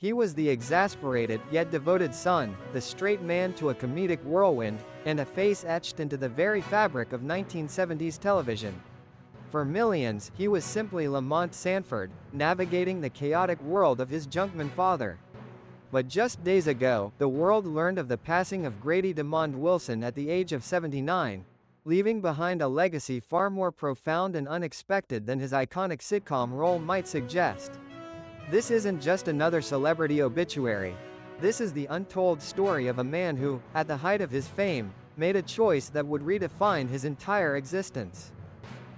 He was the exasperated yet devoted son, the straight man to a comedic whirlwind, and a face etched into the very fabric of 1970s television. For millions, he was simply Lamont Sanford, navigating the chaotic world of his junkman father. But just days ago, the world learned of the passing of Grady DeMond Wilson at the age of 79, leaving behind a legacy far more profound and unexpected than his iconic sitcom role might suggest. This isn't just another celebrity obituary. This is the untold story of a man who, at the height of his fame, made a choice that would redefine his entire existence.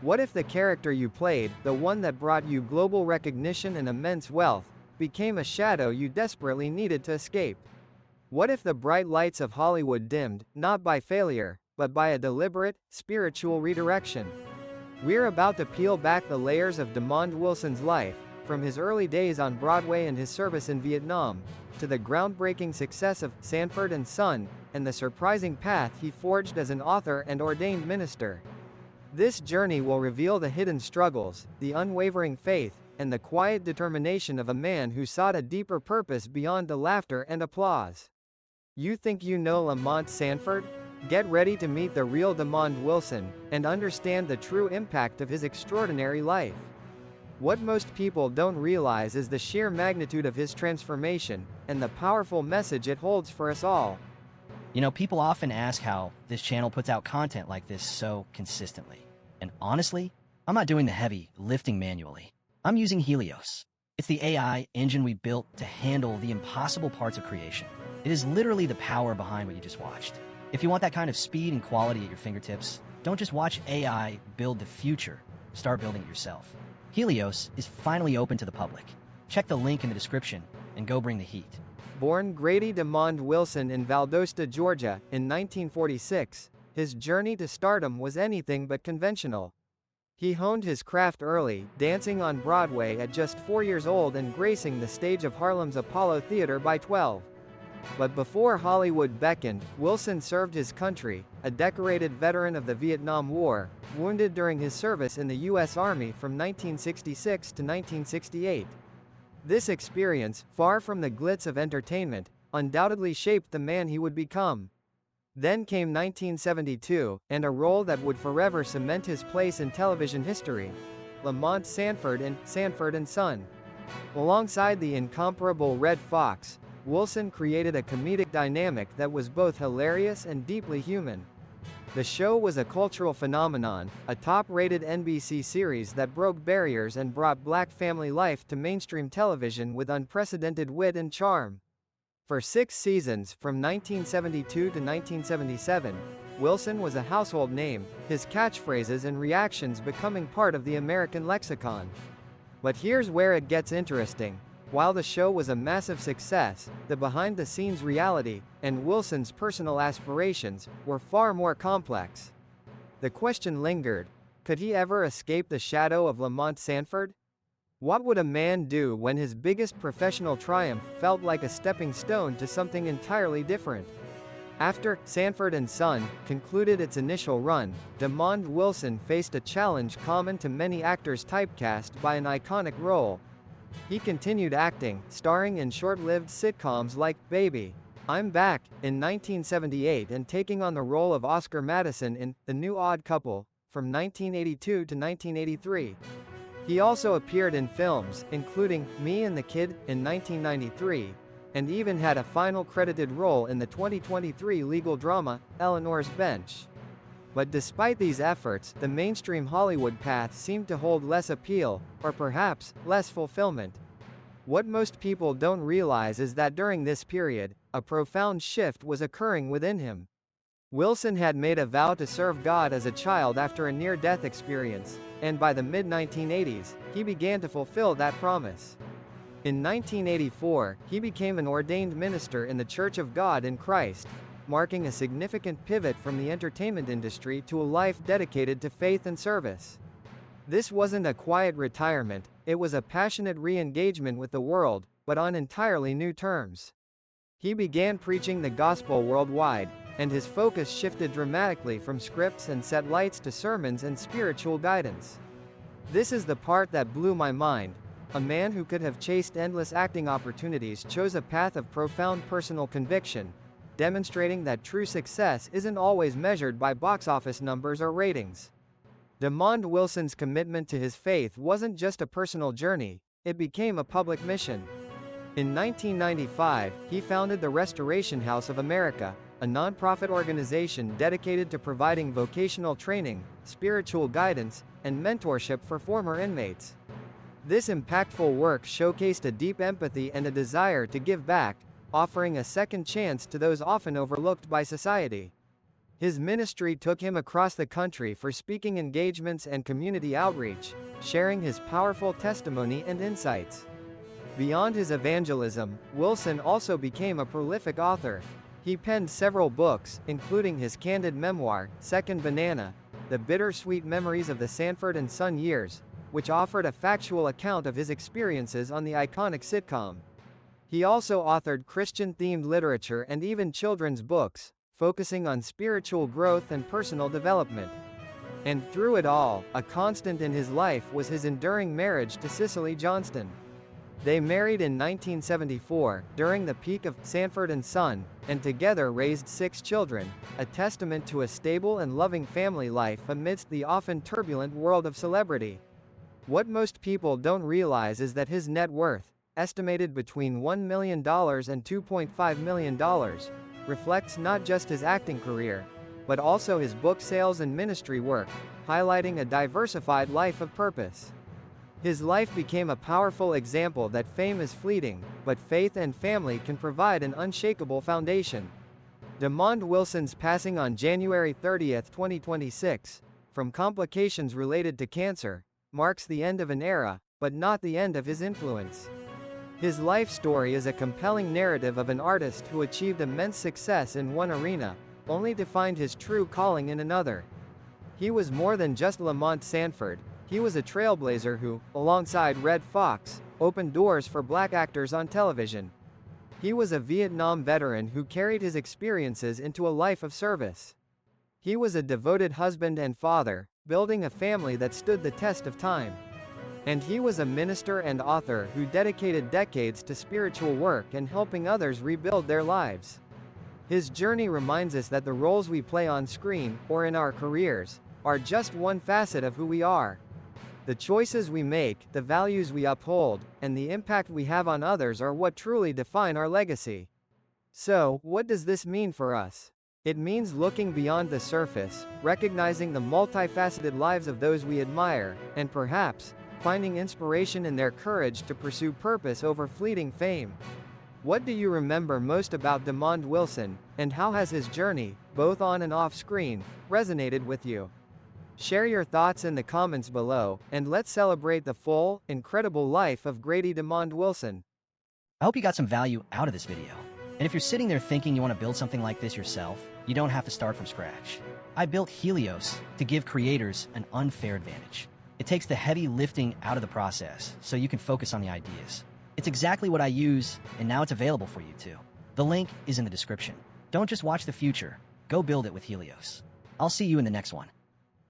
What if the character you played, the one that brought you global recognition and immense wealth, became a shadow you desperately needed to escape? What if the bright lights of Hollywood dimmed, not by failure, but by a deliberate, spiritual redirection? We're about to peel back the layers of DeMond Wilson's life, from his early days on Broadway and his service in Vietnam, to the groundbreaking success of Sanford and Son, and the surprising path he forged as an author and ordained minister. This journey will reveal the hidden struggles, the unwavering faith, and the quiet determination of a man who sought a deeper purpose beyond the laughter and applause. You think you know Lamont Sanford? Get ready to meet the real DeMond Wilson, and understand the true impact of his extraordinary life. What most people don't realize is the sheer magnitude of his transformation, and the powerful message it holds for us all. You know, people often ask how this channel puts out content like this so consistently. And honestly, I'm not doing the heavy lifting manually. I'm using Helios. It's the AI engine we built to handle the impossible parts of creation. It is literally the power behind what you just watched. If you want that kind of speed and quality at your fingertips, don't just watch AI build the future. Start building it yourself. Helios is finally open to the public. Check the link in the description and go bring the heat. Born Grady DeMond Wilson in Valdosta, Georgia, in 1946, his journey to stardom was anything but conventional. He honed his craft early, dancing on Broadway at just 4 years old and gracing the stage of Harlem's Apollo Theater by 12. But before Hollywood beckoned, Wilson served his country, a decorated veteran of the Vietnam War, wounded during his service in the U.S. Army from 1966 to 1968. This experience, far from the glitz of entertainment, undoubtedly shaped the man he would become. Then came 1972, and a role that would forever cement his place in television history: Lamont Sanford in Sanford and Son. Alongside the incomparable Red Fox, Wilson created a comedic dynamic that was both hilarious and deeply human. The show was a cultural phenomenon, a top-rated NBC series that broke barriers and brought black family life to mainstream television with unprecedented wit and charm. For 6 seasons, from 1972 to 1977, Wilson was a household name, his catchphrases and reactions becoming part of the American lexicon. But here's where it gets interesting. While the show was a massive success, the behind-the-scenes reality, and Wilson's personal aspirations, were far more complex. The question lingered: could he ever escape the shadow of Lamont Sanford? What would a man do when his biggest professional triumph felt like a stepping stone to something entirely different? After Sanford and Son concluded its initial run, DeMond Wilson faced a challenge common to many actors typecast by an iconic role. He continued acting, starring in short-lived sitcoms like Baby, I'm Back in 1978 and taking on the role of Oscar Madison in The New Odd Couple from 1982 to 1983. He also appeared in films, including Me and the Kid in 1993, and even had a final credited role in the 2023 legal drama, Eleanor's Bench. But despite these efforts, the mainstream Hollywood path seemed to hold less appeal, or perhaps, less fulfillment. What most people don't realize is that during this period, a profound shift was occurring within him. Wilson had made a vow to serve God as a child after a near-death experience, and by the mid-1980s, he began to fulfill that promise. In 1984, he became an ordained minister in the Church of God in Christ, marking a significant pivot from the entertainment industry to a life dedicated to faith and service. This wasn't a quiet retirement, it was a passionate re-engagement with the world, but on entirely new terms. He began preaching the gospel worldwide, and his focus shifted dramatically from scripts and set lights to sermons and spiritual guidance. This is the part that blew my mind. a man who could have chased endless acting opportunities chose a path of profound personal conviction, demonstrating that true success isn't always measured by box office numbers or ratings. Lamont Wilson's commitment to his faith wasn't just a personal journey, it became a public mission. In 1995, he founded the Restoration House of America, a nonprofit organization dedicated to providing vocational training, spiritual guidance, and mentorship for former inmates. This impactful work showcased a deep empathy and a desire to give back, offering a second chance to those often overlooked by society. His ministry took him across the country for speaking engagements and community outreach, sharing his powerful testimony and insights. Beyond his evangelism, Wilson also became a prolific author. He penned several books, including his candid memoir, Second Banana, The Bittersweet Memories of the Sanford and Son Years, which offered a factual account of his experiences on the iconic sitcom. He also authored Christian-themed literature and even children's books, focusing on spiritual growth and personal development. And through it all, a constant in his life was his enduring marriage to Cicely Johnston. They married in 1974, during the peak of Sanford and Son, and together raised 6 children, a testament to a stable and loving family life amidst the often turbulent world of celebrity. What most people don't realize is that his net worth, estimated between $1 million and $2.5 million, reflects not just his acting career, but also his book sales and ministry work, highlighting a diversified life of purpose. His life became a powerful example that fame is fleeting, but faith and family can provide an unshakable foundation. Lamont Wilson's passing on January 30, 2026, from complications related to cancer, marks the end of an era, but not the end of his influence. His life story is a compelling narrative of an artist who achieved immense success in one arena, only to find his true calling in another. He was more than just Lamont Sanford. He was a trailblazer who, alongside Red Fox, opened doors for black actors on television. He was a Vietnam veteran who carried his experiences into a life of service. He was a devoted husband and father, building a family that stood the test of time. And he was a minister and author who dedicated decades to spiritual work and helping others rebuild their lives. His journey reminds us that the roles we play on screen, or in our careers, are just one facet of who we are. The choices we make, the values we uphold, and the impact we have on others are what truly define our legacy. So, what does this mean for us? It means looking beyond the surface, recognizing the multifaceted lives of those we admire, and perhaps, finding inspiration in their courage to pursue purpose over fleeting fame. What do you remember most about Lamont Wilson, and how has his journey, both on and off screen, resonated with you? Share your thoughts in the comments below, and let's celebrate the full, incredible life of Grady Lamont Wilson. I hope you got some value out of this video. And if you're sitting there thinking you want to build something like this yourself, you don't have to start from scratch. I built Helios to give creators an unfair advantage. It takes the heavy lifting out of the process, so you can focus on the ideas. It's exactly what I use, and now it's available for you too. The link is in the description. Don't just watch the future, go build it with Helios. I'll see you in the next one.